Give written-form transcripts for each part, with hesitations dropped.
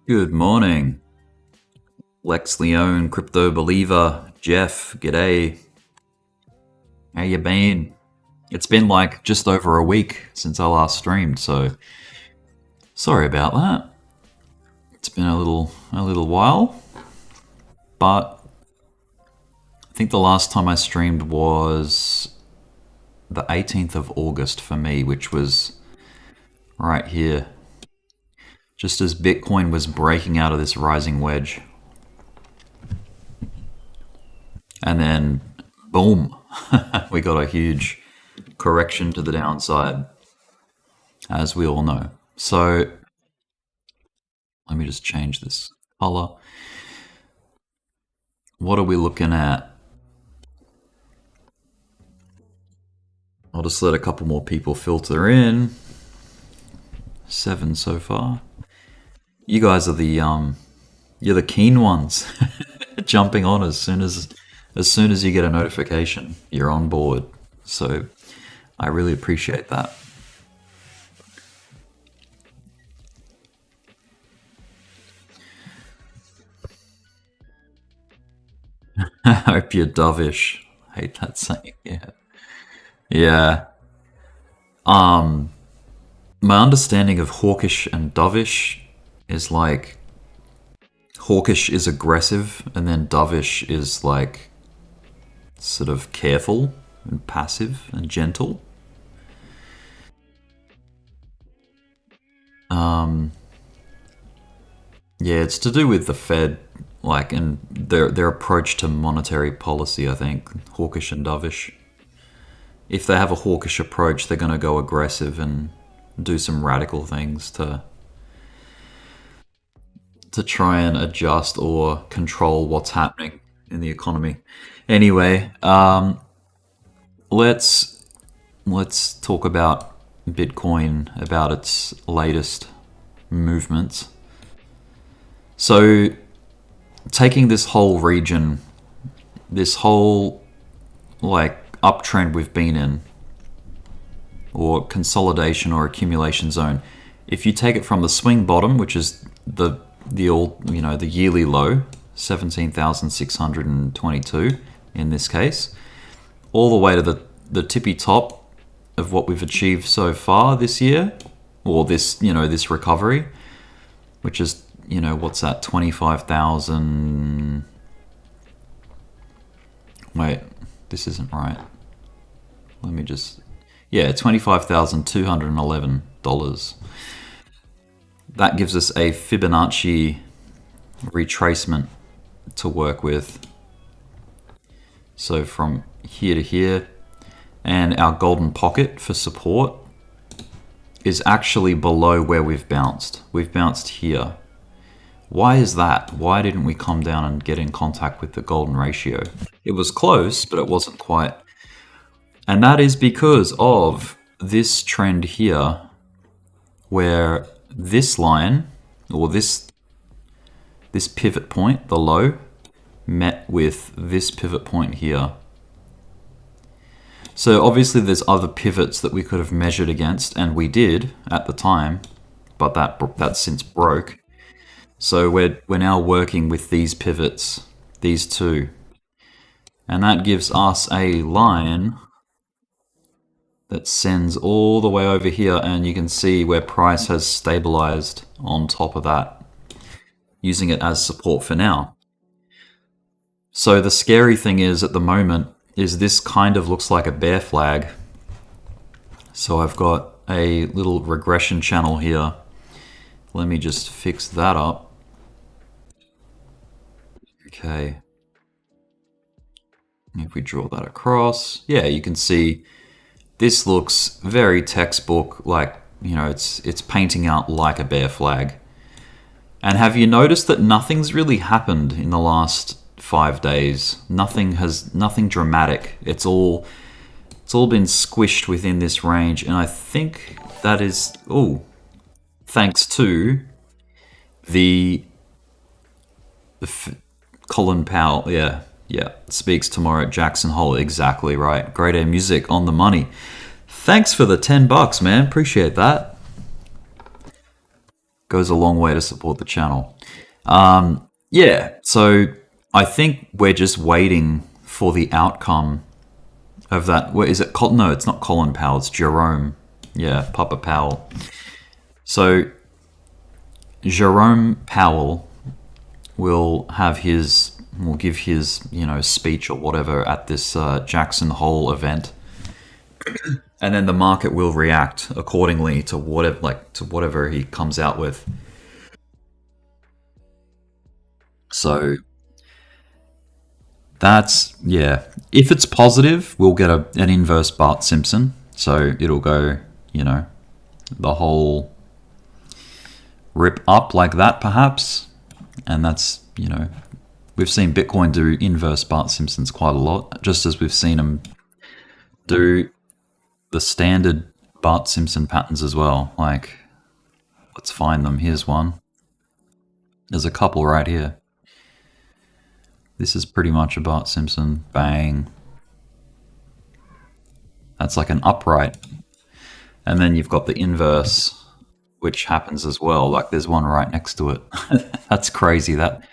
Good morning, Lex Leone, Crypto Believer, Jeff, g'day. How you been? It's been like just over a week since I last streamed, so sorry about that. It's been a little while, but I think the last time I streamed was the 18th of August for me, which was right here, just as Bitcoin was breaking out of this rising wedge. And then, boom, we got a huge correction to the downside, as we all know. So, let me just change this color. What are we looking at? I'll just let a couple more people filter in. 7 so far. You guys are you're the keen ones, jumping on as soon as you get a notification, you're on board. So I really appreciate that. I hope you're dovish. I hate that saying. Yeah. My understanding of hawkish and dovish is like hawkish is aggressive, and then dovish is like sort of careful and passive and gentle. Yeah, it's to do with the Fed, like, and their approach to monetary policy, I think, hawkish and dovish. If they have a hawkish approach, they're going to go aggressive and do some radical things to try and adjust or control what's happening in the economy. Anyway, let's talk about Bitcoin, about its latest movements. So, taking this whole region, this whole like uptrend we've been in, or consolidation or accumulation zone, if you take it from the swing bottom, which is the yearly low, 17,622 in this case, all the way to the tippy top of what we've achieved so far this year, or this recovery, which is, what's that, 25,000... Wait, this isn't right. Let me just... Yeah, $25,211. That gives us a Fibonacci retracement to work with. So from here to here, and our golden pocket for support is actually below where we've bounced. We've bounced here. Why is that? Why didn't we come down and get in contact with the golden ratio? It was close, but it wasn't quite. And that is because of this trend here, where this line, or this pivot point, the low, met with this pivot point here. So obviously there's other pivots that we could have measured against, and we did at the time, but that's since broke. So we're now working with these pivots, these two. And that gives us a line that sends all the way over here, and you can see where price has stabilized on top of that, using it as support for now. So the scary thing is, at the moment, is this kind of looks like a bear flag. So I've got a little regression channel here. Let me just fix that up. Okay. If we draw that across, yeah, you can see this looks very textbook, like, it's painting out like a bear flag. And have you noticed that nothing's really happened in the last 5 days? Nothing dramatic. It's all been squished within this range, and I think that is thanks to the Colin Powell, yeah, speaks tomorrow at Jackson Hole, exactly right. Grade A music on the money. Thanks for the $10, man, appreciate that. goes a long way to support the channel. Yeah, so I think we're just waiting for the outcome of that. What is it? No, it's not Colin Powell. It's Jerome. Yeah, Papa Powell. So Jerome Powell will give his speech or whatever at this Jackson Hole event, and then the market will react accordingly to whatever he comes out with. So that's, yeah. If it's positive, we'll get an inverse Bart Simpson. So it'll go, the whole rip up like that, perhaps. And that's, we've seen Bitcoin do inverse Bart Simpsons quite a lot, just as we've seen them do the standard Bart Simpson patterns as well. Like, let's find them. Here's one. There's a couple right here. This is pretty much a Bart Simpson. Bang. That's like an upright. And then you've got the inverse, which happens as well. Like there's one right next to it. That's crazy. That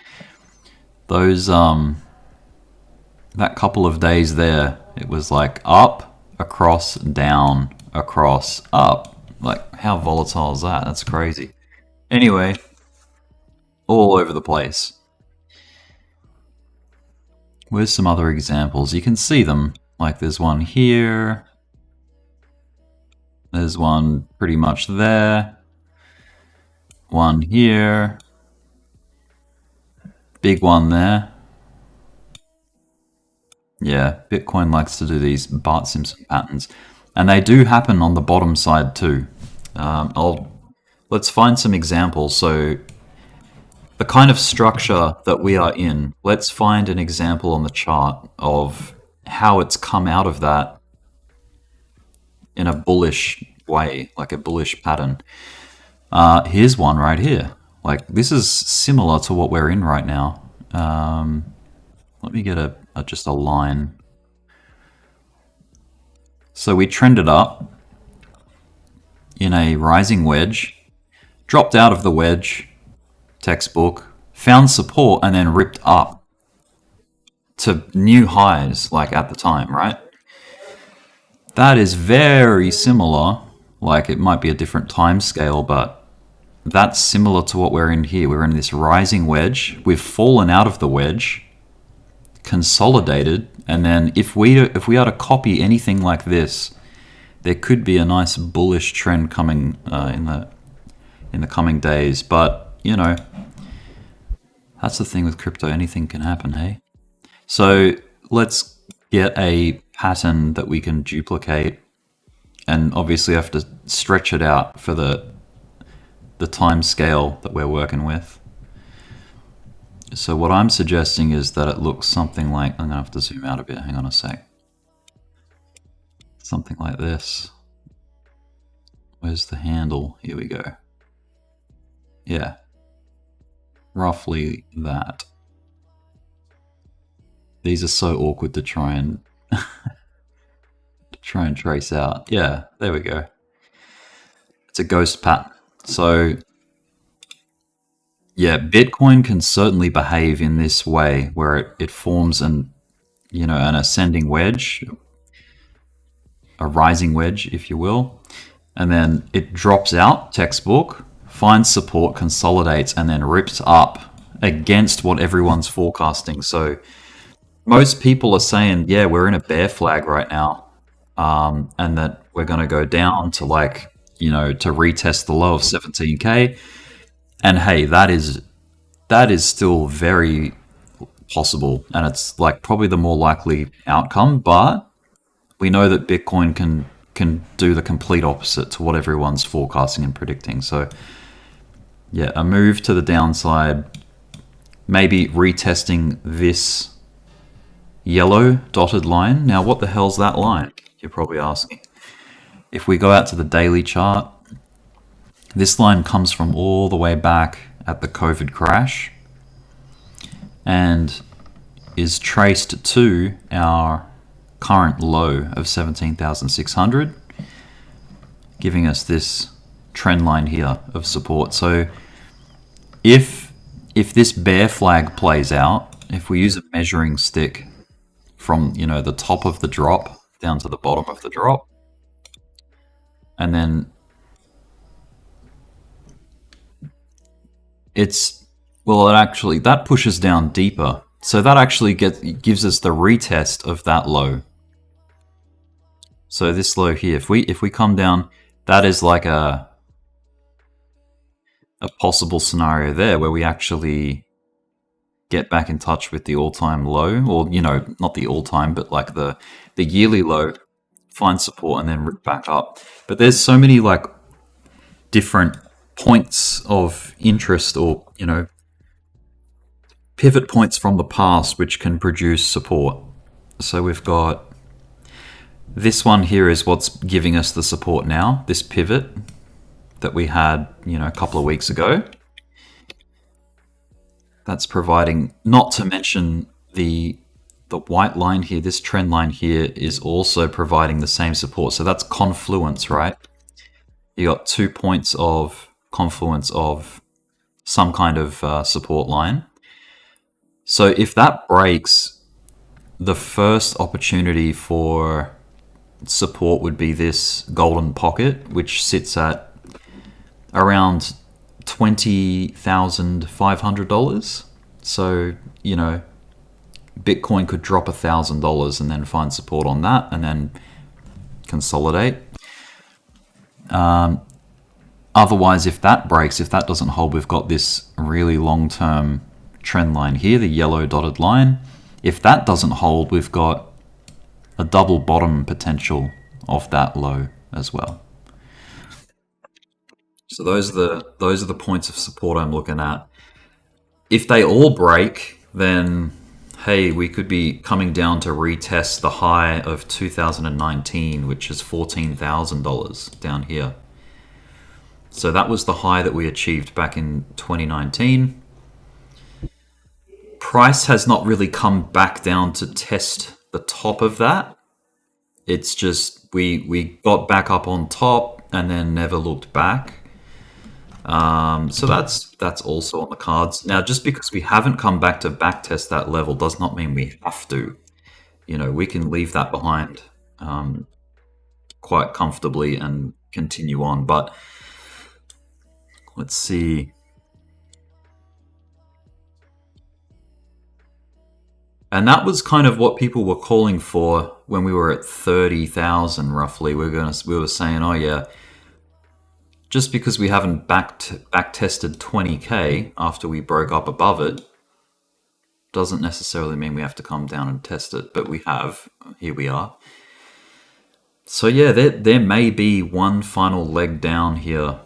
couple of days there, it was like up, across, down, across, up. Like how volatile is that? That's crazy. Anyway, all over the place. Where's some other examples? You can see them. Like there's one here. There's one pretty much there. One here. Big one there. Yeah, Bitcoin likes to do these Bart Simpson patterns. And they do happen on the bottom side too. Let's find some examples. So the kind of structure that we are in, let's find an example on the chart of how it's come out of that in a bullish way, like a bullish pattern. Here's one right here. Like this is similar to what we're in right now. Let me get just a line. So we trended up in a rising wedge, dropped out of the wedge, textbook, found support, and then ripped up to new highs, like at the time, right? That is very similar. Like it might be a different time scale, but that's similar to what we're in here. We're in this rising wedge. We've fallen out of the wedge, consolidated, and then if we are to copy anything like this, there could be a nice bullish trend coming in the coming days. But that's the thing with crypto. Anything can happen, hey? So let's get a pattern that we can duplicate, and obviously have to stretch it out for the time scale that we're working with. So what I'm suggesting is that it looks something like, I'm gonna have to zoom out a bit, hang on a sec. Something like this. Where's the handle? Here we go. Yeah. Roughly that. These are so awkward to try and trace out. Yeah, there we go. It's a ghost pattern. So yeah, Bitcoin can certainly behave in this way where it forms an ascending wedge, a rising wedge, if you will, and then it drops out, textbook, finds support, consolidates, and then rips up against what everyone's forecasting. So most people are saying, yeah, we're in a bear flag right now, and that we're going to go down to to retest the low of 17K. And hey, that is still very possible, and it's like probably the more likely outcome. But we know that Bitcoin can do the complete opposite to what everyone's forecasting and predicting. So yeah, a move to the downside, maybe retesting this yellow dotted line. Now, what the hell's that line? You're probably asking. If we go out to the daily chart, this line comes from all the way back at the COVID crash and is traced to our current low of 17,600, giving us this trend line here of support. So if this bear flag plays out, if we use a measuring stick from, you know, the top of the drop down to the bottom of the drop, and then that pushes down deeper. So that actually gives us the retest of that low. So this low here, if we come down, that is like a possible scenario there where we actually get back in touch with the all-time low, or, you know, not the all-time, but like the yearly low, find support and then rip back up. But there's so many like different points of interest, or, you know, pivot points from the past which can produce support. So we've got this one here is what's giving us the support now, this pivot that we had, you know, a couple of weeks ago. That's providing, not to mention the white line here, this trend line here is also providing the same support. So that's confluence, right? You got 2 points of confluence of some kind of support line. So if that breaks, the first opportunity for support would be this golden pocket, which sits at around $20,500. So, you know, Bitcoin could drop $1,000 and then find support on that and then consolidate. Otherwise, if that breaks, if that doesn't hold, we've got this really long-term trend line here, the yellow dotted line. If that doesn't hold, we've got a double bottom potential of that low as well. So those are the points of support I'm looking at. If they all break, then hey, we could be coming down to retest the high of 2019, which is $14,000 down here. So that was the high that we achieved back in 2019. Price has not really come back down to test the top of that. It's just we got back up on top and then never looked back. So that's also on the cards. Now, just because we haven't come back to backtest that level does not mean we have to. You know, we can leave that behind quite comfortably and continue on. But let's see. And that was kind of what people were calling for when we were at 30,000 roughly. We were saying, oh yeah, just because we haven't back tested 20K after we broke up above it doesn't necessarily mean we have to come down and test it, but we have. Here we are. So yeah, there may be one final leg down here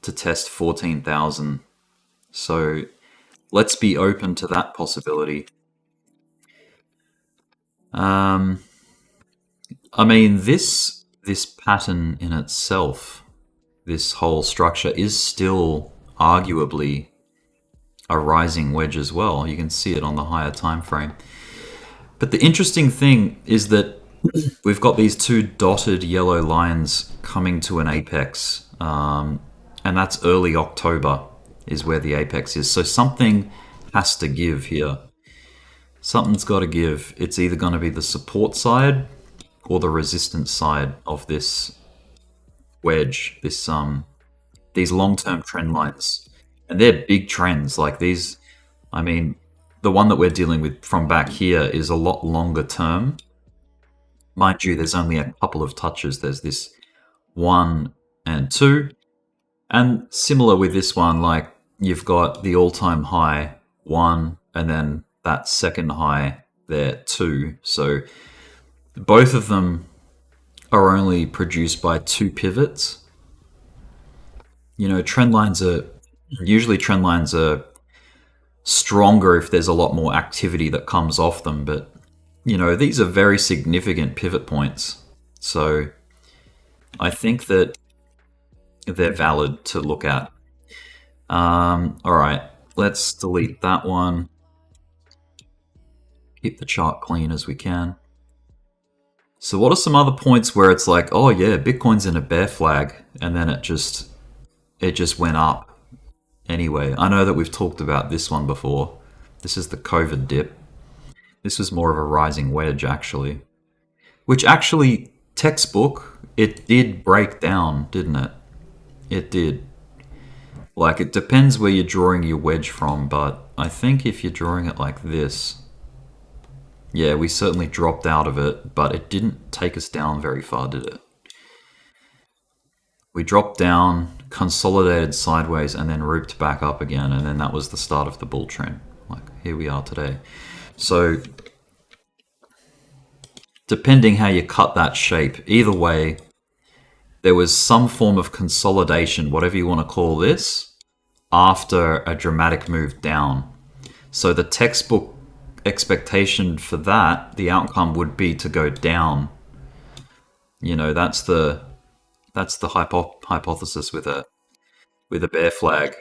to test 14,000. So let's be open to that possibility. I mean, this pattern in itself, this whole structure is still arguably a rising wedge as well. You can see it on the higher time frame. But the interesting thing is that we've got these two dotted yellow lines coming to an apex, and that's early October is where the apex is. So something has to give here. Something's got to give. It's either going to be the support side or the resistance side of this wedge, these long-term trend lines. And they're big trends like these. I mean, the one that we're dealing with from back here is a lot longer term. Mind you, there's only a couple of touches. There's this 1 and 2. And similar with this one, like you've got the all-time high 1 and then that second high there 2. So both of them are only produced by 2 pivots. You know, trend lines are stronger if there's a lot more activity that comes off them, but you know, these are very significant pivot points. So I think that they're valid to look at. All right, let's delete that one. Keep the chart clean as we can. So what are some other points where it's like, oh yeah, Bitcoin's in a bear flag, and then it just went up Anyway, I know that we've talked about this one before. This is the COVID dip. This was more of a rising wedge, actually. Which actually, textbook, it did break down, didn't it? It did. Like, it depends where you're drawing your wedge from, but I think if you're drawing it like this, yeah, we certainly dropped out of it, but it didn't take us down very far, did it? We dropped down, consolidated sideways, and then rooped back up again, and then that was the start of the bull trend. Like, here we are today. So, depending how you cut that shape, either way, there was some form of consolidation, whatever you want to call this, after a dramatic move down. So the textbook expectation for that, the outcome would be to go down. You know, that's the hypothesis with a bear flag.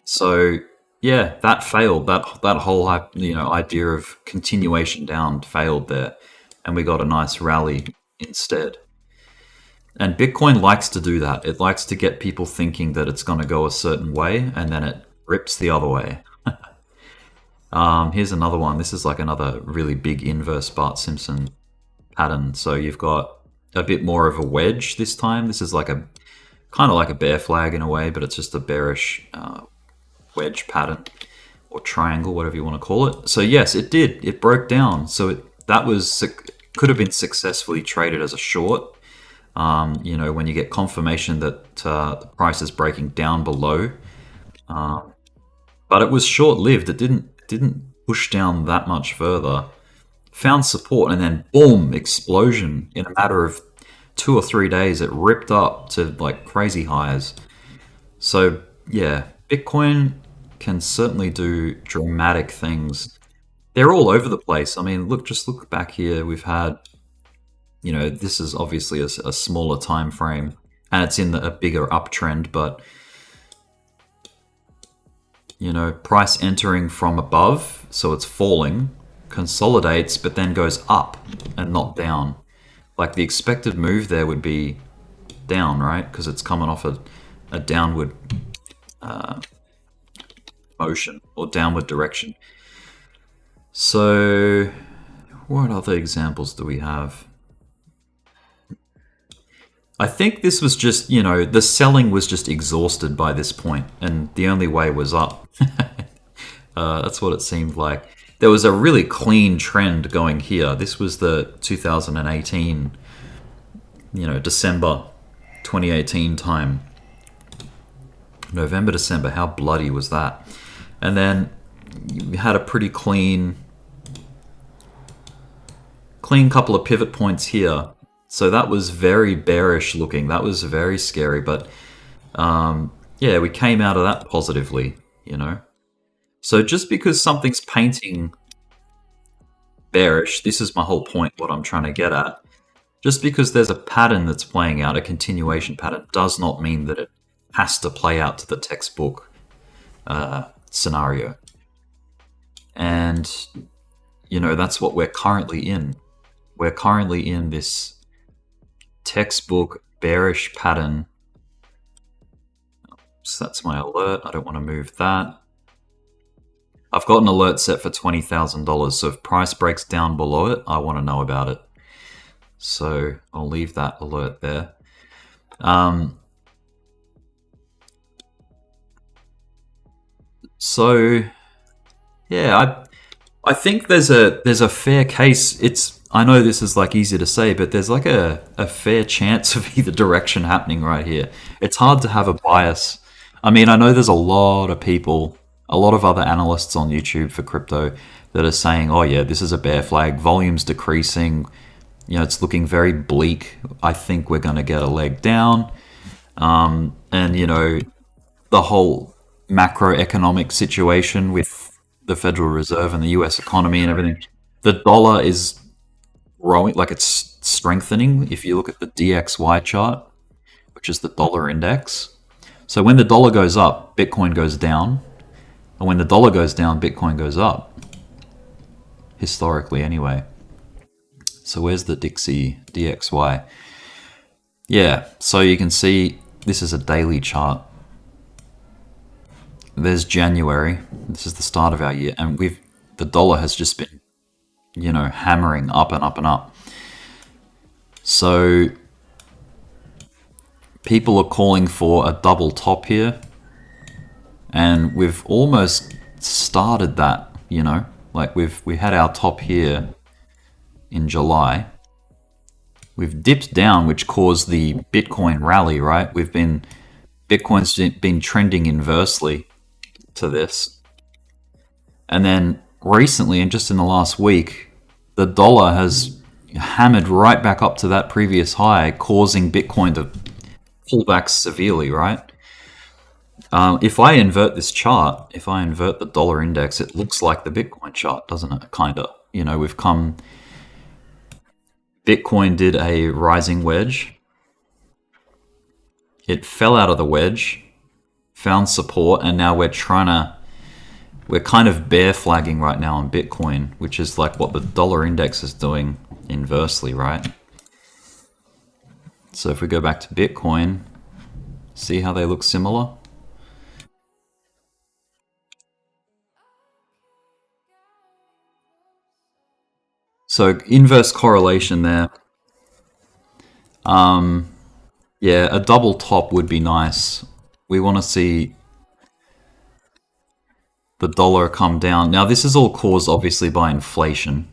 So yeah, that failed. That whole idea of continuation down failed there, and we got a nice rally instead. And Bitcoin likes to do that. It likes to get people thinking that it's going to go a certain way, and then it rips the other way. Here's another one. This is like another really big inverse Bart Simpson pattern. So you've got a bit more of a wedge this time. This is like a kind of like a bear flag in a way, but it's just a bearish wedge pattern or triangle, whatever you want to call it. So yes, it did. It broke down. So that could have been successfully traded as a short. When you get confirmation that the price is breaking down below, but it was short-lived. It didn't push down that much further. Found support, and then boom, explosion in a matter of 2 or 3 days. It ripped up to like crazy highs. So yeah, Bitcoin can certainly do dramatic things. They're all over the place. I mean, just look back here. We've had, this is obviously a smaller time frame, and it's in a bigger uptrend, but price entering from above, so it's falling, consolidates, but then goes up and not down. Like the expected move there would be down, right? Because it's coming off a downward motion or downward direction. So what other examples do we have? I think this was just, the selling was just exhausted by this point, and the only way was up. That's what it seemed like. There was a really clean trend going here. This was the 2018, December 2018 time. November, December, how bloody was that? And then you had a pretty clean couple of pivot points here. So that was very bearish looking. That was very scary. But yeah, we came out of that positively, So just because something's painting bearish, this is my whole point, what I'm trying to get at. Just because there's a pattern that's playing out, a continuation pattern, does not mean that it has to play out to the textbook scenario. And, that's what we're currently in. We're currently in this textbook bearish pattern. So that's my alert. I don't want to move that. I've got an alert set for $20,000. So if price breaks down below it, I want to know about it. So I'll leave that alert there. So yeah, I think there's a fair case. I know this is like easy to say, but there's like a fair chance of either direction happening right here. It's hard to have a bias. I mean, I know there's a lot of people, a lot of other analysts on YouTube for crypto that are saying, oh yeah, this is a bear flag, volume's decreasing, it's looking very bleak. I think we're going to get a leg down. And, the whole macroeconomic situation with the Federal Reserve and the US economy and everything, the dollar is growing, like it's strengthening. If you look at the DXY chart, which is the dollar index. So when the dollar goes up, Bitcoin goes down. And when the dollar goes down, Bitcoin goes up. Historically, anyway. So where's the DXY? Yeah, so you can see this is a daily chart. there's January. This is the start of our year, and the dollar has just been, hammering up and up and up. So people are calling for a double top here, and we've almost started that. Like we had our top here in July. We've dipped down, which caused the Bitcoin rally, right? Bitcoin's been trending inversely to this. And then recently, and just in the last week, the dollar has hammered right back up to that previous high, causing Bitcoin to pull back severely, right? If I invert this chart, if I invert the dollar index, it looks like the Bitcoin chart, doesn't it? Kinda. Bitcoin did a rising wedge. It fell out of the wedge, found support, and now we're kind of bear flagging right now on Bitcoin, which is like what the dollar index is doing inversely, right? So if we go back to Bitcoin, see how they look similar? So inverse correlation there. Yeah, a double top would be nice. We want to see the dollar come down. Now, this is all caused obviously by inflation.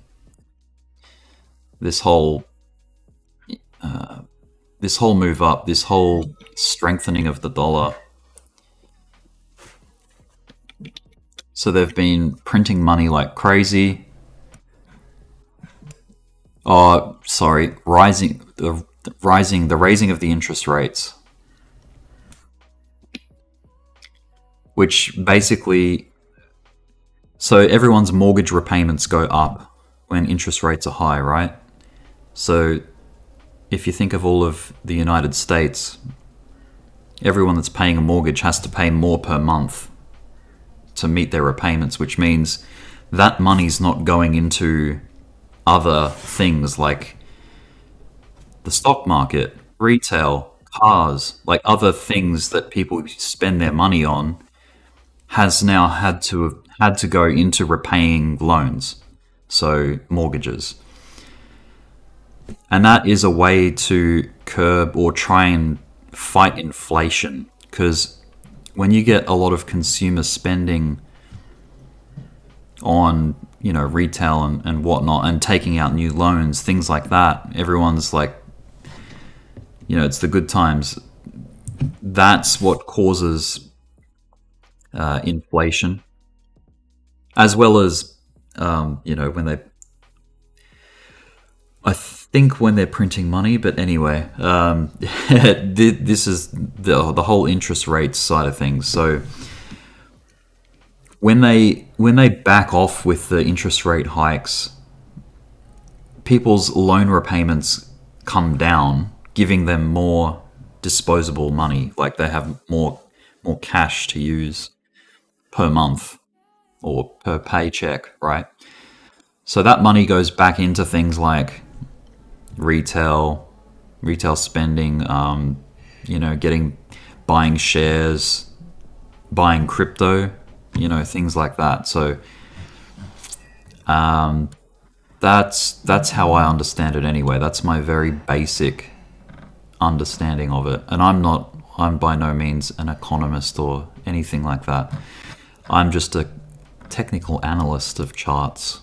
This whole move up, this whole strengthening of the dollar. So they've been printing money like crazy. Oh, sorry, the raising of the interest rates, which basically, so everyone's mortgage repayments go up when interest rates are high, right? So if you think of all of the United States, everyone that's paying a mortgage has to pay more per month to meet their repayments, which means that money's not going into other things like the stock market, retail, cars, like other things that people spend their money on, has now had to go into repaying loans, so mortgages. And that is a way to curb or try and fight inflation, because when you get a lot of consumer spending on retail and whatnot, and taking out new loans, things like that, everyone's like, it's the good times. That's what causes inflation, as well as when they're printing money. But anyway, this is the whole interest rates side of things. So when they back off with the interest rate hikes, people's loan repayments come down, giving them more disposable money. Like they have more cash to use per month or per paycheck, right? So that money goes back into things like retail spending, buying shares, buying crypto, things like that. So that's how I understand it anyway. That's my very basic understanding of it. And I'm by no means an economist or anything like that. I'm just a technical analyst of charts.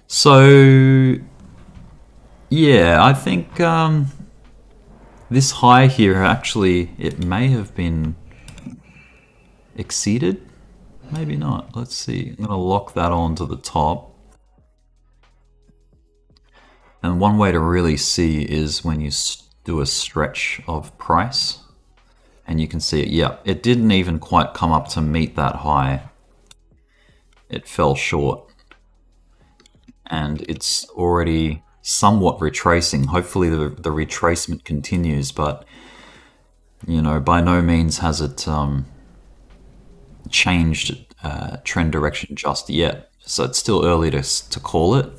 So yeah, I think this high here, actually, it may have been exceeded. Maybe not. Let's see. I'm going to lock that on to the top. And one way to really see is when you do a stretch of price. And you can see it. Yeah, it didn't even quite come up to meet that high. It fell short. And it's already somewhat retracing. Hopefully the retracement continues, but by no means has it changed trend direction just yet. So it's still early to call it.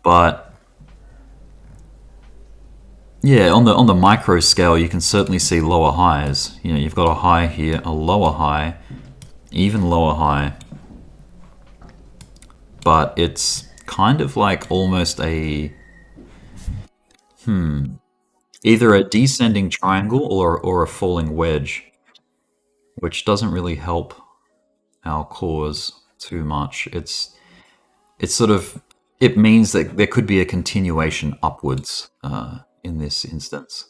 But Yeah, on the micro scale, you can certainly see lower highs. You know, you've got a high here, a lower high, even lower high. But it's kind of like almost a either a descending triangle or a falling wedge, which doesn't really help our cause too much. It's sort of, it means that there could be a continuation upwards in this instance.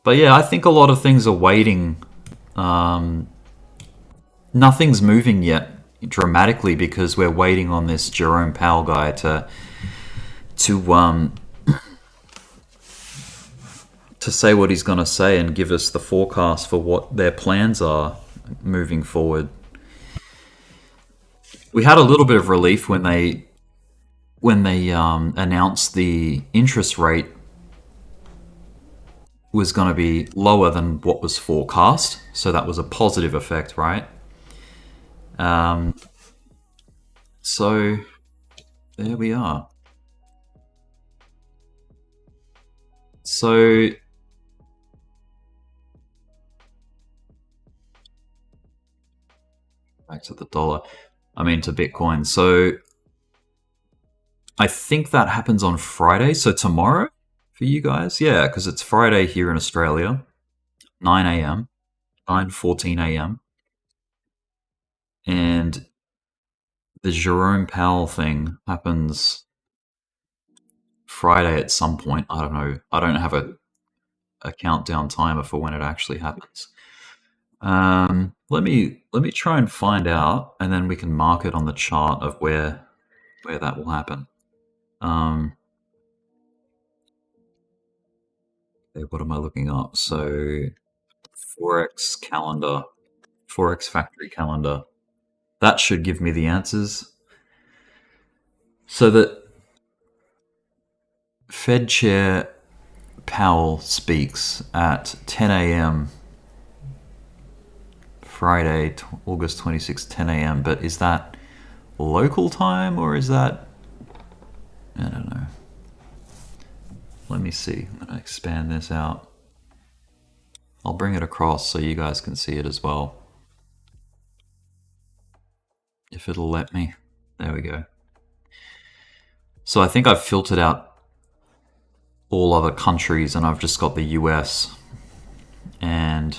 But yeah, I think a lot of things are waiting. Nothing's moving yet dramatically because we're waiting on this Jerome Powell guy to say what he's going to say and give us the forecast for what their plans are moving forward. We had a little bit of relief when they announced the interest rate was going to be lower than what was forecast, so that was a positive effect, right? So there we are. So back to the dollar, I mean to Bitcoin. So I think that happens on Friday, so tomorrow for you guys. Yeah, because it's Friday here in Australia, 9 a.m., 9:14 a.m. And the Jerome Powell thing happens Friday at some point. I don't know. I don't have a countdown timer for when it actually happens. Let me try and find out, and then we can mark it on the chart of where that will happen. Okay, what am I looking up? So Forex calendar, Forex factory calendar. That should give me the answers. So that Fed Chair Powell speaks at 10 a.m. Friday, August 26th, 10 a.m. But is that local time or is that... I don't know. Let me see. I'm going to expand this out. I'll bring it across so you guys can see it as well. If it'll let me. There we go. So I think I've filtered out all other countries and I've just got the US. And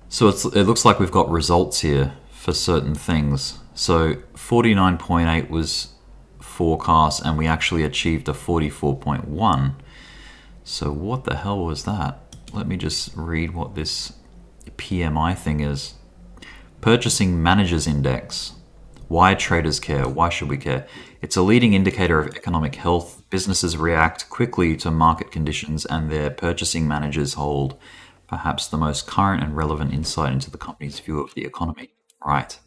so it looks like we've got results here for certain things. So 49.8 was forecast and we actually achieved a 44.1. So what the hell was that? Let me just read what this PMI thing is. Purchasing Managers Index. Why traders care? Why should we care? It's a leading indicator of economic health. Businesses react quickly to market conditions and their purchasing managers hold perhaps the most current and relevant insight into the company's view of the economy. Right.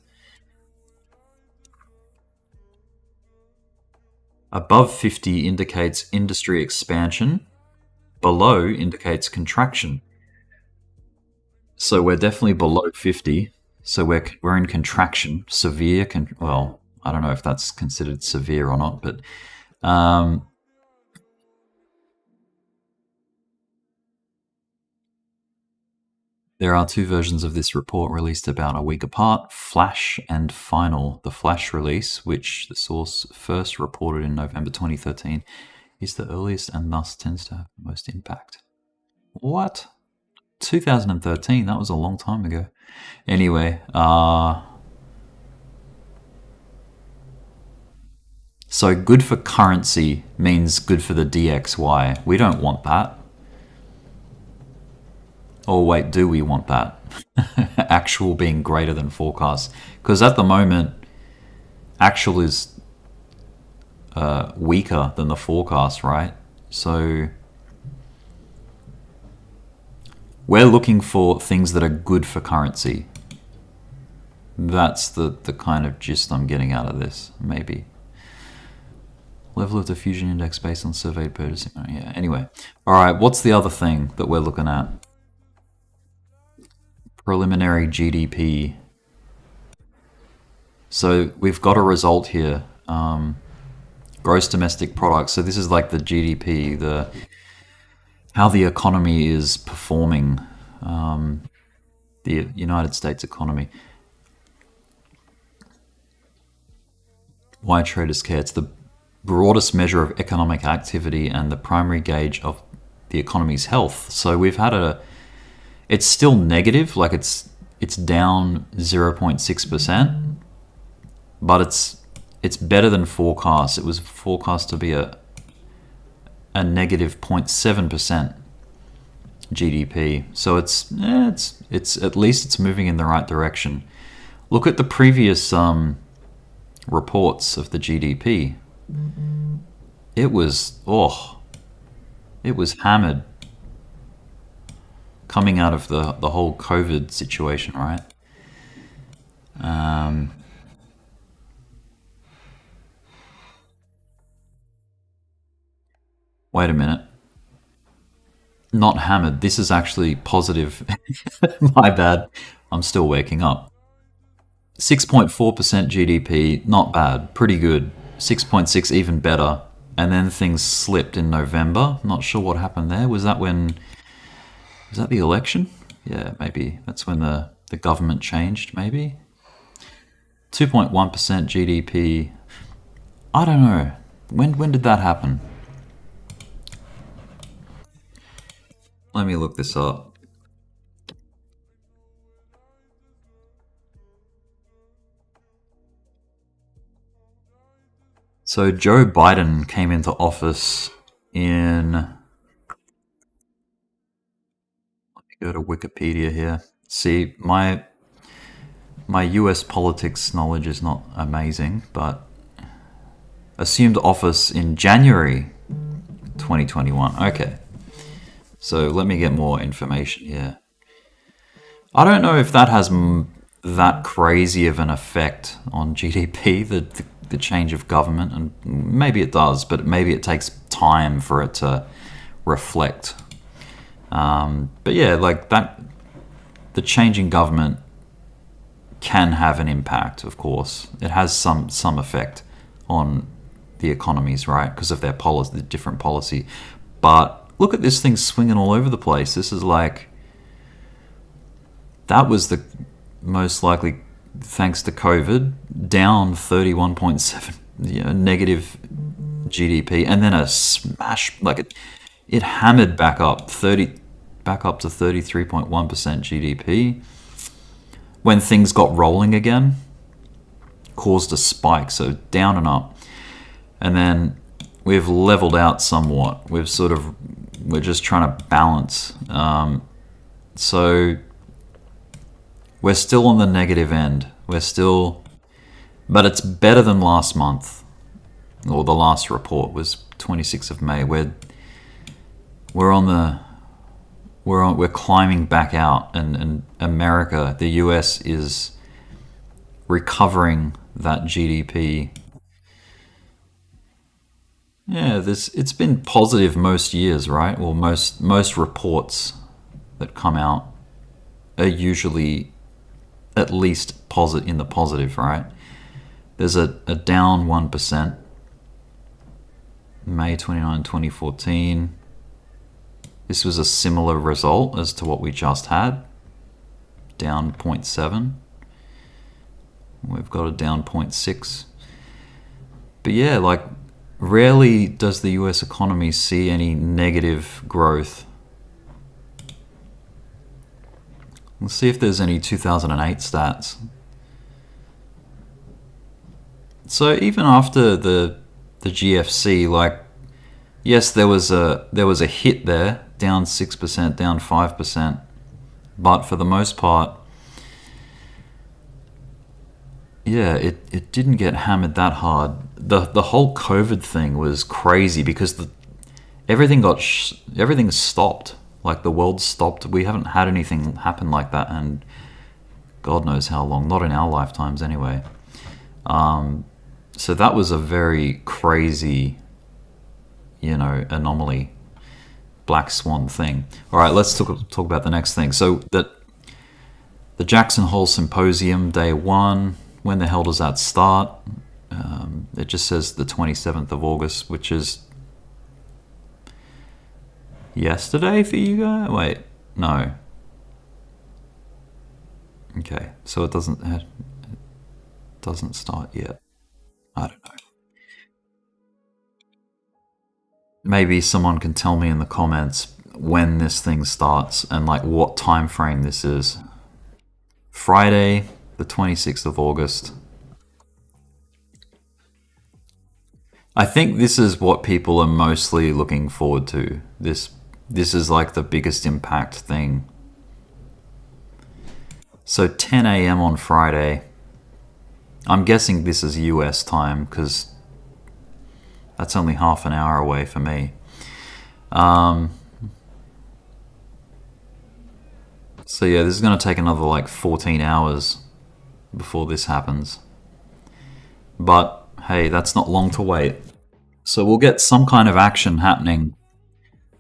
Above 50 indicates industry expansion. Below indicates contraction. So we're definitely below 50. So we're in contraction, severe. Well, I don't know if that's considered severe or not, but there are two versions of this report released about a week apart, Flash and Final. The Flash release, which the source first reported in November 2013, is the earliest and thus tends to have the most impact. What? 2013? That was a long time ago. Anyway, so good for currency means good for the DXY. We don't want that. Or wait, do we want that? Actual being greater than forecast. Because at the moment, actual is weaker than the forecast, right? So we're looking for things that are good for currency. That's the kind of gist I'm getting out of this, maybe. Level of diffusion index based on surveyed purchasing. Oh, yeah, anyway. All right, what's the other thing that we're looking at? Preliminary GDP. So we've got a result here. gross domestic product. So this is like the GDP, how the economy is performing, the United States economy. Why traders care? It's the broadest measure of economic activity and the primary gauge of the economy's health. So we've had it's still negative, like it's down 0.6%, but it's better than forecast. It was forecast to be a negative 0.7% GDP. So it's at least it's moving in the right direction. Look at the previous reports of the GDP. It was hammered coming out of the whole COVID situation, right? Wait a minute. Not hammered. This is actually positive. My bad. I'm still waking up. 6.4% GDP, not bad. Pretty good. 6.6 even better. And then things slipped in November. Not sure what happened there. Was that the election? Yeah, maybe. That's when the government changed, maybe. 2.1% GDP. I don't know. When did that happen? Let me look this up. So Joe Biden came into office in... Let me go to Wikipedia here. See, my US politics knowledge is not amazing, but assumed office in January 2021. Okay. So let me get more information here. I don't know if that has that crazy of an effect on GDP, the change of government, and maybe it does, but maybe it takes time for it to reflect. But yeah, like that, the change in government can have an impact, of course. It has some effect on the economies, right? Because of their policy, the different policy. But look at this thing swinging all over the place. This is like, that was the most likely, thanks to COVID, down 31.7 negative GDP, and then a smash, like it hammered back up to 33.1% GDP. When things got rolling again, caused a spike, so down and up. And then we've leveled out somewhat. We're just trying to balance. So we're still on the negative end. But it's better than last month, or the last report was 26th of May. We're climbing back out, and America, the US, is recovering that GDP. Yeah, it's been positive most years, right? Well, most reports that come out are usually at least in the positive, right? There's a down 1%, May 29, 2014. This was a similar result as to what we just had, down 0.7. We've got a down 0.6. But yeah, like, rarely does the US economy see any negative growth. Let's see if there's any 2008 stats. So even after the GFC, like, yes, there was a hit there, down 6%, down 5%, but for the most part, yeah, it didn't get hammered that hard. The whole COVID thing was crazy because everything stopped. Like, the world stopped. We haven't had anything happen like that, and God knows how long. Not in our lifetimes, anyway. So that was a very crazy, anomaly, black swan thing. All right, let's talk about the next thing. So the Jackson Hole Symposium, day one. When the hell does that start? it just says the 27th of August, which is yesterday for you guys? Wait, no. Okay, so it doesn't start yet. I don't know. Maybe someone can tell me in the comments when this thing starts and like what time frame this is. Friday, the 26th of August. I think this is what people are mostly looking forward to. This is like the biggest impact thing. So 10 a.m. on Friday. I'm guessing this is US time because that's only half an hour away for me. So yeah, this is going to take another like 14 hours before this happens. But hey, that's not long to wait. So we'll get some kind of action happening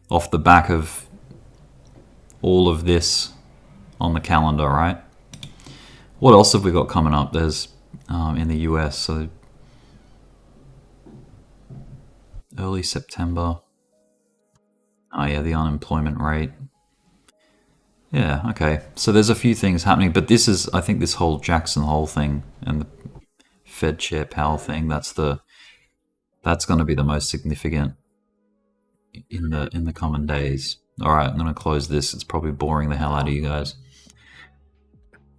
off the back of all of this on the calendar, right? What else have we got coming up? There's in the US, so early September. Oh yeah, the unemployment rate. Yeah, okay. So there's a few things happening, but this is, I think, this whole Jackson Hole thing and the Fed Chair Powell thing. That's going to be the most significant in the coming days. All right, I'm going to close this. It's probably boring the hell out of you guys.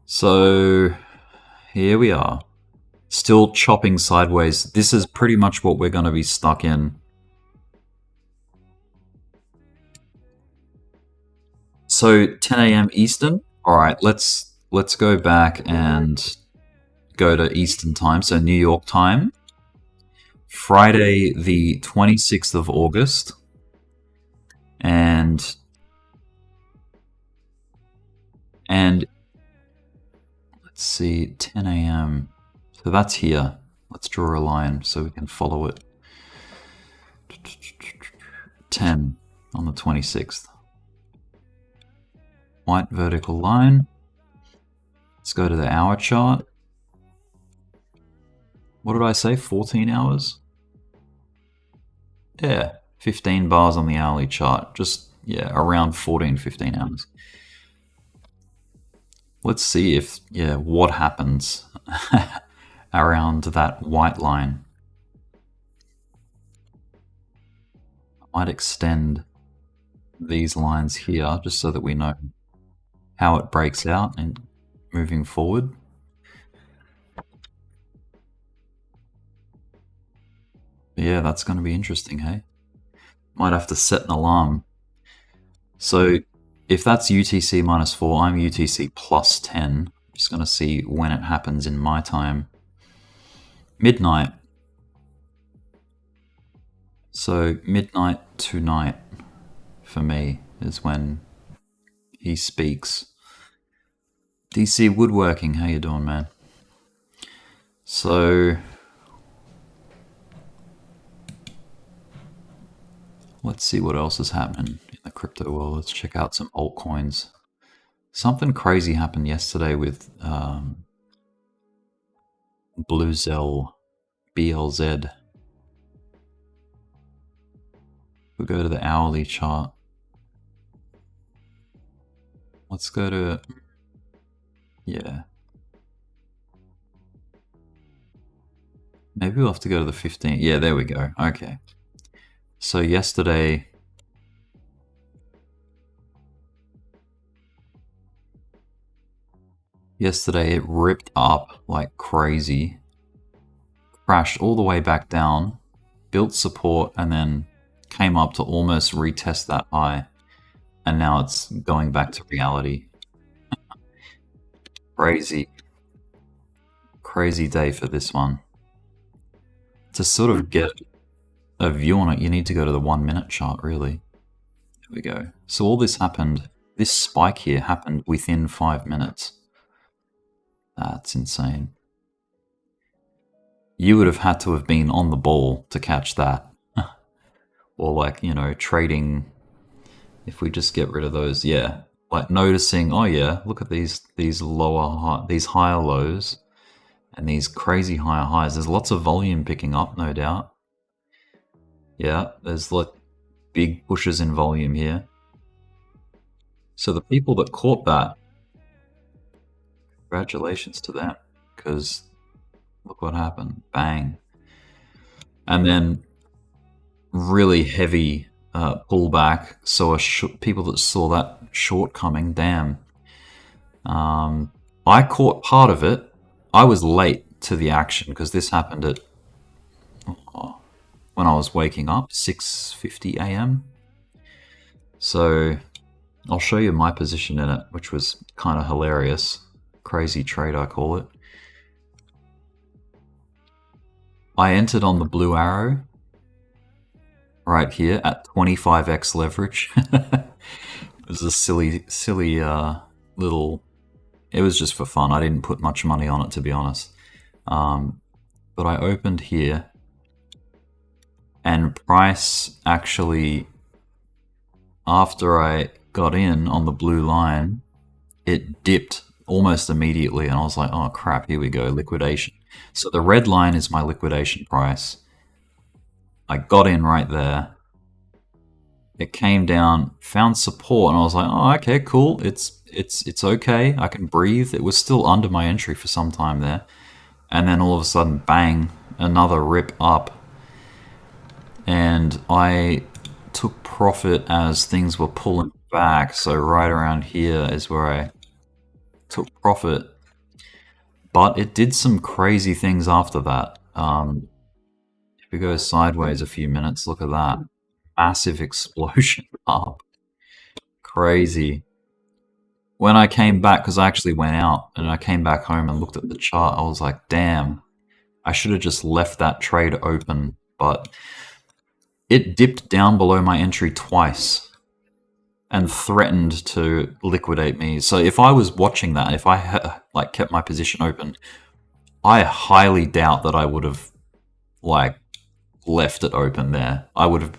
So here we are, still chopping sideways. This is pretty much what we're going to be stuck in. So 10 a.m. Eastern. All right, let's go back and go to Eastern time. So New York time, Friday the 26th of August, and let's see, 10 a.m. So that's here. Let's draw a line so we can follow it. 10 on the 26th. White vertical line. Let's go to the hour chart. What did I say? 14 hours? Yeah, 15 bars on the hourly chart. Just, yeah, around 14, 15 hours. Let's see if, yeah, what happens around that white line. I might extend these lines here just so that we know how it breaks out and moving forward. Yeah, that's going to be interesting, hey? Might have to set an alarm. So if that's UTC minus 4, I'm UTC plus 10. Just going to see when it happens in my time. Midnight. So midnight tonight for me is when he speaks. DC Woodworking, how you doing, man? So let's see what else is happening in the crypto world. Let's check out some altcoins. Something crazy happened yesterday with Bluezell, BLZ. We'll go to the hourly chart. Let's go to, yeah. Maybe we'll have to go to the 15. Yeah, there we go. Okay. So yesterday, it ripped up like crazy, crashed all the way back down, built support, and then came up to almost retest that high. And now it's going back to reality. Crazy day for this one. To sort of get a view on it, you need to go to the 1 minute chart, really. There we go. So all this happened, this spike here happened within 5 minutes. That's insane. You would have had to have been on the ball to catch that. Or like, you know, trading. If we just get rid of those, yeah, like noticing, oh yeah, look at these higher lows, And these crazy higher highs. There's lots of volume picking up, no doubt. Yeah, there's like big pushes in volume here. So the people that caught that, congratulations to them, because look what happened. Bang. And then really heavy pullback. So people that saw that short coming, damn. I caught part of it. I was late to the action because this happened at when I was waking up, 6:50 a.m. So I'll show you my position in it, which was kind of hilarious. Crazy trade, I call it. I entered on the blue arrow right here at 25x leverage. It was a silly little... It was just for fun. I didn't put much money on it, to be honest. But I opened here, and price actually, after I got in on the blue line, it dipped almost immediately, and I was like, oh crap, here we go, liquidation. So the red line is my liquidation price. I got in right there. It came down, found support, and I was like, oh, okay, cool. It's okay. I can breathe. It was still under my entry for some time there. And then all of a sudden, bang, another rip up. And I took profit as things were pulling back. So right around here is where I took profit. But it did some crazy things after that. If we go sideways a few minutes, look at that. Massive explosion up. Crazy. When I came back, because I actually went out and I came back home and looked at the chart, I was like, damn, I should have just left that trade open. But it dipped down below my entry twice and threatened to liquidate me. So if I was watching that, if I had like kept my position open, I highly doubt that I would have like left it open there. I would have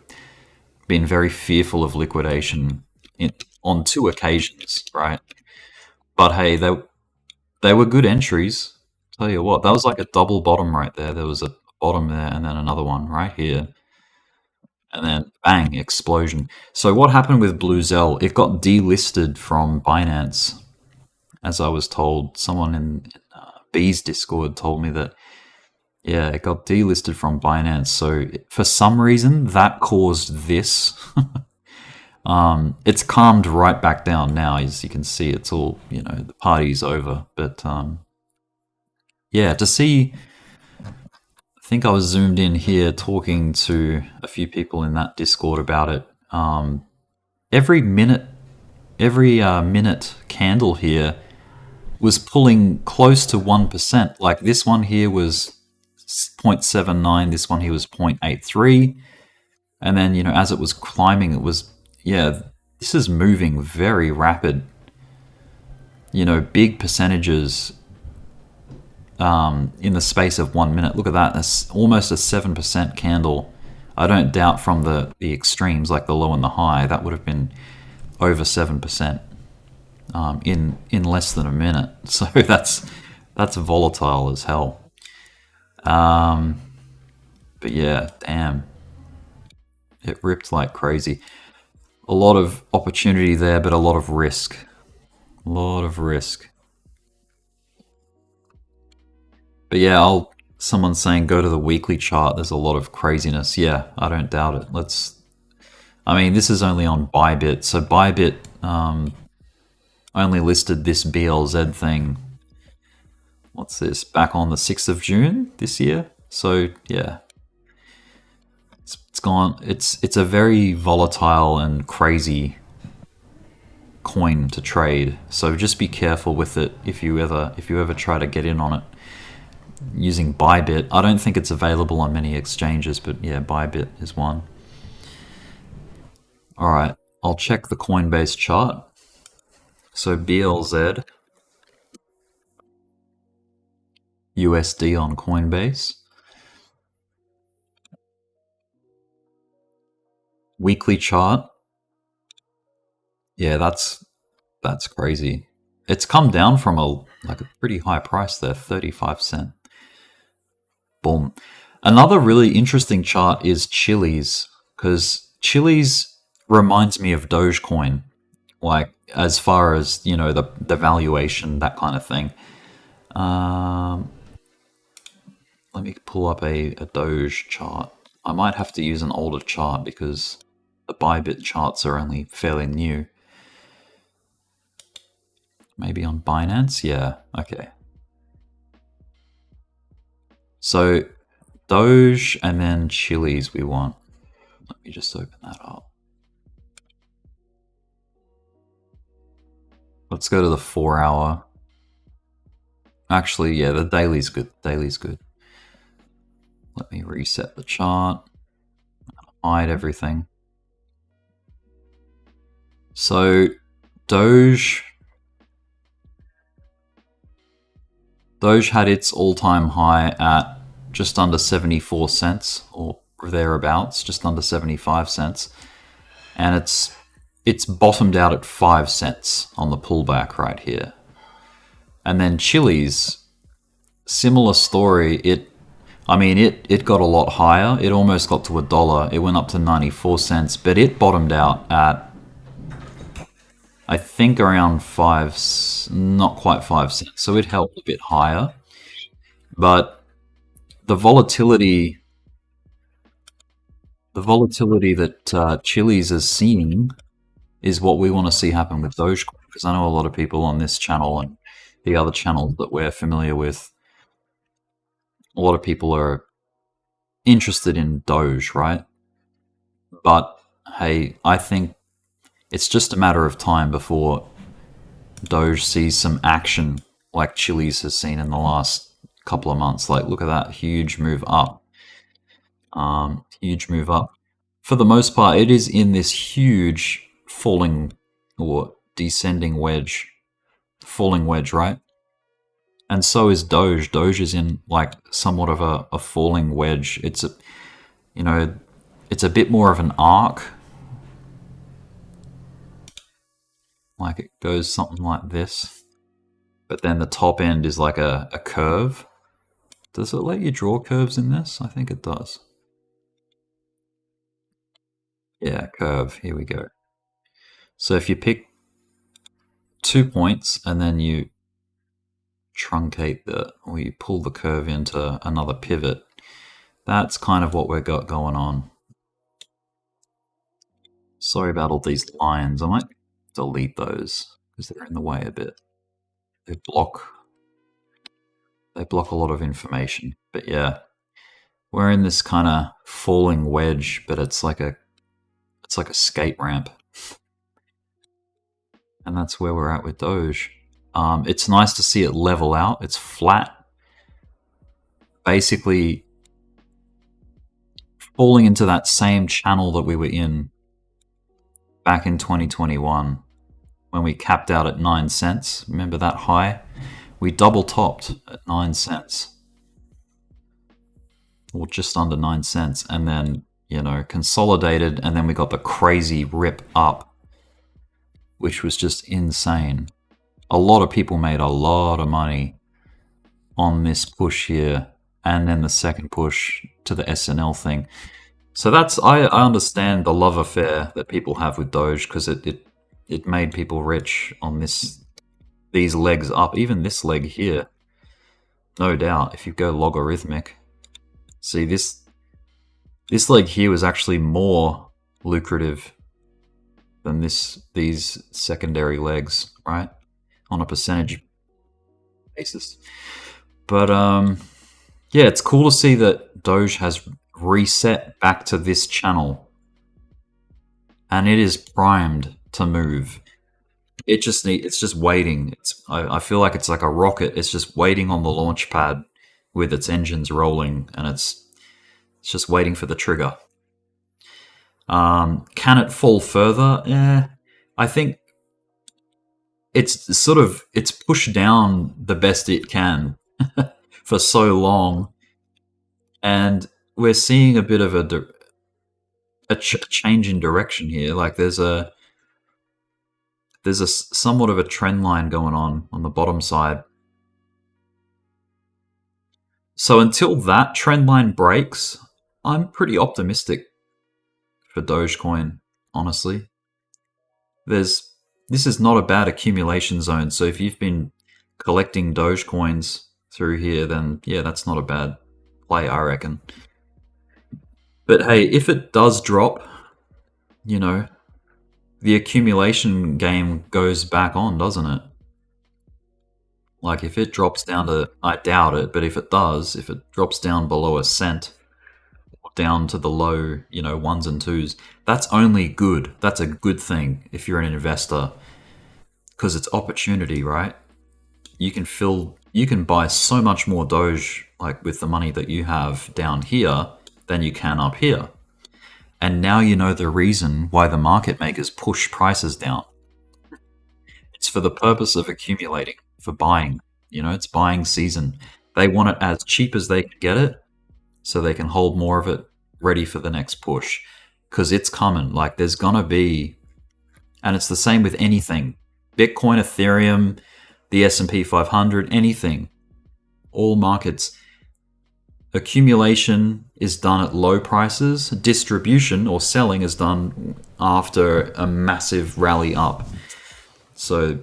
been very fearful of liquidation on 2 occasions, right? But hey, they were good entries. Tell you what, that was like a double bottom right there. There was a bottom there and then another one right here. And then bang, explosion. So what happened with Blue Zell? It got delisted from Binance, as I was told. Someone in B's Discord told me that, yeah, it got delisted from Binance. So for some reason, that caused this. It's calmed right back down now. As you can see, it's all, you know, the party's over. But yeah, to see... I think I was zoomed in here talking to a few people in that Discord about it. Every minute candle here was pulling close to 1%. Like this one here was 0.79, this one here was 0.83. And then, you know, as it was climbing, it was, yeah, this is moving very rapid. You know, big percentages in the space of 1 minute. Look at that. That's almost a 7% candle. I don't doubt from the extremes, like the low and the high, that would have been over 7% in less than a minute. So that's volatile as hell. But yeah, damn. It ripped like crazy. A lot of opportunity there, but a lot of risk. A lot of risk. But yeah, someone's saying go to the weekly chart. There's a lot of craziness. Yeah, I don't doubt it. I mean, this is only on Bybit. So Bybit only listed this BLZ thing. What's this? Back on the 6th of June this year. So yeah, it's gone. It's a very volatile and crazy coin to trade. So just be careful with it if you ever try to get in on it using Bybit. I don't think it's available on many exchanges, but yeah, Bybit is one. All right, I'll check the Coinbase chart. So BLZ USD on Coinbase. Weekly chart. Yeah, that's crazy. It's come down from a pretty high price there, 35 cents. Boom. Another really interesting chart is Chili's, because Chili's reminds me of Dogecoin, like as far as, you know, the valuation, that kind of thing. Let me pull up a Doge chart. I might have to use an older chart because the Bybit charts are only fairly new. Maybe on Binance? Yeah, okay. So Doge and then Chili's we want. Let me just open that up. Let's go to the 4 hour. Actually, yeah, the daily's good. Daily's good. Let me reset the chart. Hide everything. So Doge had its all-time high at just under 74 cents or thereabouts, just under 75 cents. And it's bottomed out at 5 cents on the pullback right here. And then Chili's, similar story. It got a lot higher. It almost got to $1. It went up to 94 cents, but it bottomed out at, I think, around not quite 5 cents. So it held a bit higher. But the volatility that Chili's is seeing is what we want to see happen with Dogecoin, because I know a lot of people on this channel and the other channels that we're familiar with, a lot of people are interested in Doge, right? But hey, I think it's just a matter of time before Doge sees some action like Chili's has seen in the last couple of months. Like, look at that huge move up. Huge move up. For the most part, it is in this huge falling or descending wedge, falling wedge, right? And so is Doge. Doge is in like somewhat of a falling wedge. It's a bit more of an arc. Like it goes something like this. But then the top end is like a curve. Does it let you draw curves in this? I think it does. Yeah, curve. Here we go. So if you pick 2 points and then you truncate or you pull the curve into another pivot, that's kind of what we've got going on. Sorry about all these lines. I might delete those because they're in the way a bit. They block a lot of information. But yeah, we're in this kind of falling wedge, but it's like a skate ramp. And that's where we're at with Doge. It's nice to see it level out. It's flat. Basically falling into that same channel that we were in back in 2021 when we capped out at 9 cents. Remember that high? We double topped at 9 cents. Or just under 9 cents. And then, consolidated. And then we got the crazy rip up, which was just insane. A lot of people made a lot of money on this push here, and then the second push to the SNL thing. So I understand the love affair that people have with Doge, because it made people rich on these legs up. Even this leg here, no doubt. If you go logarithmic, see this leg here was actually more lucrative than these secondary legs, right? On a percentage basis. But yeah, it's cool to see that Doge has reset back to this channel, and it is primed to move. It's just waiting. I feel like it's like a rocket. It's just waiting on the launch pad with its engines rolling, and it's just waiting for the trigger. Can it fall further? I think it's pushed down the best it can for so long, and we're seeing a bit of a change in direction here. Like there's a somewhat of a trend line going on the bottom side. So until that trend line breaks, I'm pretty optimistic for Dogecoin, honestly. This is not a bad accumulation zone. So if you've been collecting Dogecoins through here, then yeah, that's not a bad play, I reckon. But hey, if it does drop, you know, the accumulation game goes back on, doesn't it? Like if it drops down to, I doubt it, but if it does, if it drops down below a cent, or down to the low, ones and twos, that's only good. That's a good thing if you're an investor, because it's opportunity, right? You can buy so much more Doge, like with the money that you have down here, than you can up here. And now you know the reason why the market makers push prices down. It's for the purpose of accumulating, for buying. It's buying season. They want it as cheap as they can get it, so they can hold more of it ready for the next push. Because it's coming. Like there's gonna be, and it's the same with anything. Bitcoin, Ethereum, the S&P 500, anything. All markets. Accumulation is done at low prices. Distribution or selling is done after a massive rally up. So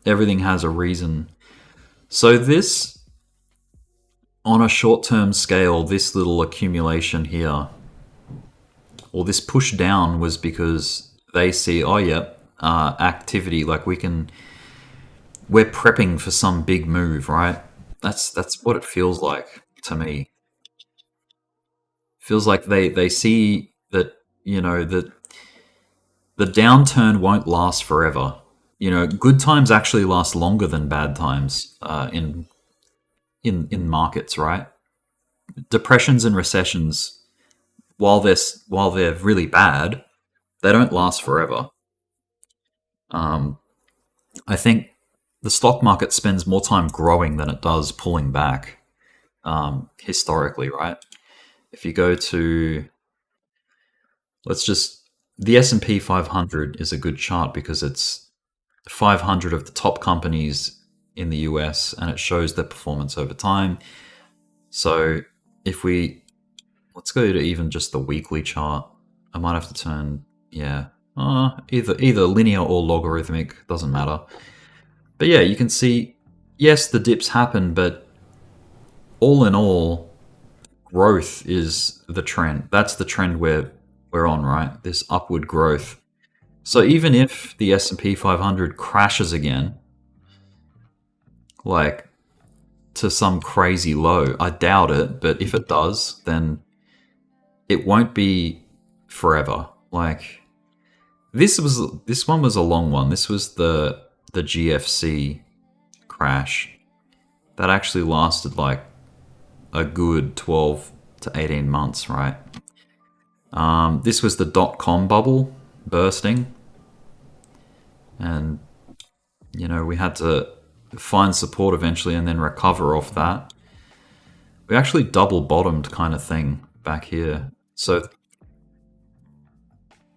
everything has a reason. So this, on a short-term scale, this little accumulation here, or this push down, was because they see, oh yeah, activity, like we're prepping for some big move, right? That's what it feels like to me. Feels like they see that, that the downturn won't last forever. Good times actually last longer than bad times in markets, right? Depressions and recessions, while they're really bad, they don't last forever. I think the stock market spends more time growing than it does pulling back, historically, right? If you go to, the S&P 500 is a good chart because it's 500 of the top companies in the US, and it shows their performance over time. So let's go to even just the weekly chart. I might have to turn, either linear or logarithmic, doesn't matter. But yeah, you can see, yes, the dips happen, but all in all, growth is the trend. That's the trend we're on, right? This upward growth. So even if the S&P 500 crashes again, like to some crazy low, I doubt it, but if it does, then it won't be forever. Like this one was a long one. This was the GFC crash that actually lasted like a good 12 to 18 months, right? This was the .com bubble bursting, and we had to find support eventually and then recover off that. We actually double bottomed kind of thing back here. So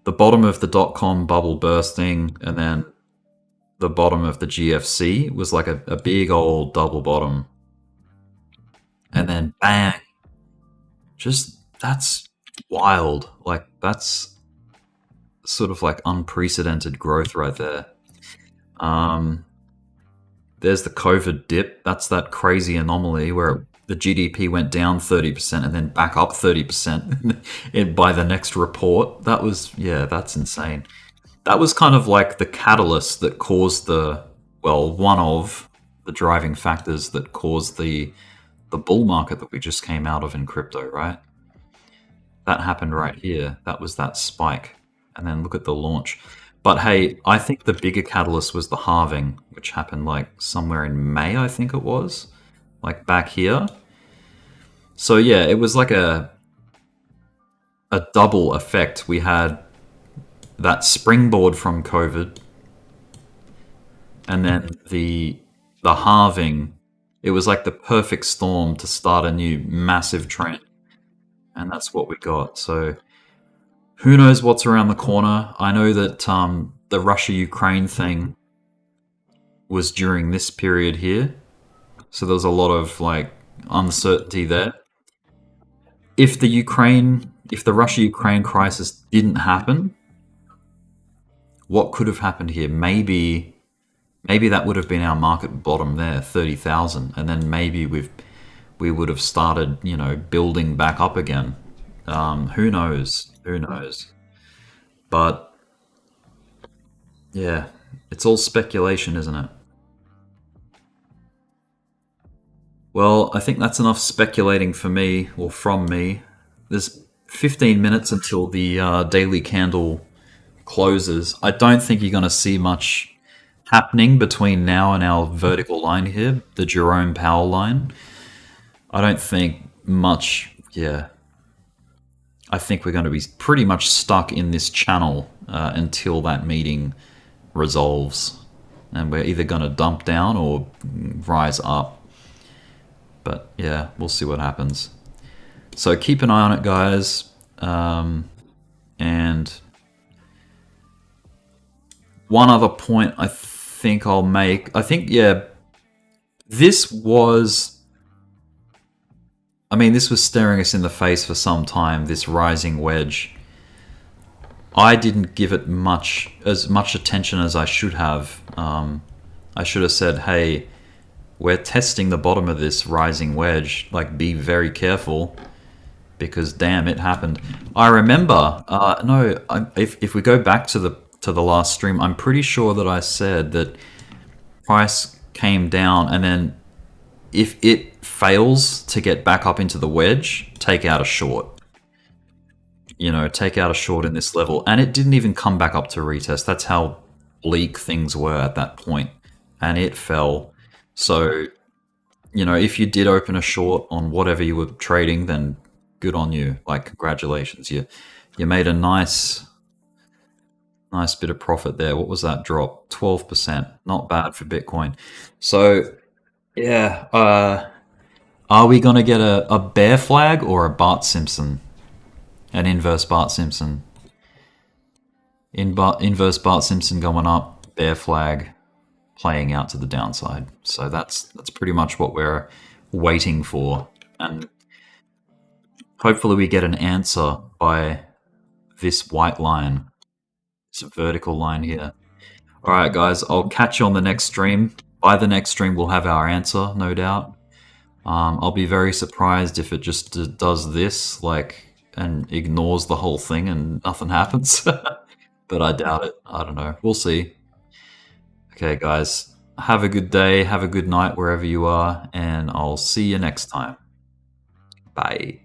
the bottom of the .com bubble bursting and then the bottom of the GFC was like a big old double bottom. And then bang, that's wild. Like that's sort of like unprecedented growth right there. There's the COVID dip. That's that crazy anomaly where the GDP went down 30% and then back up 30% by the next report. That's insane. That was kind of like the catalyst that caused one of the driving factors that caused the bull market that we just came out of in crypto, right? That happened right here. That was that spike. And then look at the launch. But hey, I think the bigger catalyst was the halving, which happened like somewhere in May, I think it was. Like back here. So yeah, it was like a double effect. We had that springboard from COVID, and then the halving. It was like the perfect storm to start a new massive trend. And that's what we got. So who knows what's around the corner? I know that the Russia-Ukraine thing was during this period here. So there was a lot of like uncertainty there. If the Russia-Ukraine crisis didn't happen, what could have happened here? Maybe that would have been our market bottom there, 30,000, and then maybe we would have started, building back up again. Who knows? Who knows? But yeah, it's all speculation, isn't it? Well, I think that's enough speculating for me, or from me. There's 15 minutes until the daily candle closes. I don't think you're going to see much happening between now and our vertical line here, the Jerome Powell line. I don't think much, yeah. I think we're going to be pretty much stuck in this channel until that meeting resolves. And we're either going to dump down or rise up. But yeah, we'll see what happens. So keep an eye on it, guys. And one other point I think I'll make. I think, yeah, this was staring us in the face for some time, this rising wedge. I didn't give it as much attention as I should have. I should have said, hey, we're testing the bottom of this rising wedge. Like, be very careful, because damn, it happened. I remember, if we go back to the last stream, I'm pretty sure that I said that price came down, and then if it fails to get back up into the wedge, take out a short. Take out a short in this level. And it didn't even come back up to retest. That's how bleak things were at that point. And it fell. So, if you did open a short on whatever you were trading, then good on you. Like, congratulations. You made a nice bit of profit there. What was that drop? 12%. Not bad for Bitcoin. So, yeah. Are we going to get a bear flag or a Bart Simpson? An inverse Bart Simpson. Inverse Bart Simpson going up, bear flag playing out to the downside. So that's pretty much what we're waiting for. And hopefully we get an answer by this white line. It's a vertical line here. All right, guys, I'll catch you on the next stream. By the next stream, we'll have our answer, no doubt. I'll be very surprised if it just does this, and ignores the whole thing and nothing happens. But I doubt it. I don't know. We'll see. Okay, guys, have a good day, have a good night wherever you are, and I'll see you next time. Bye.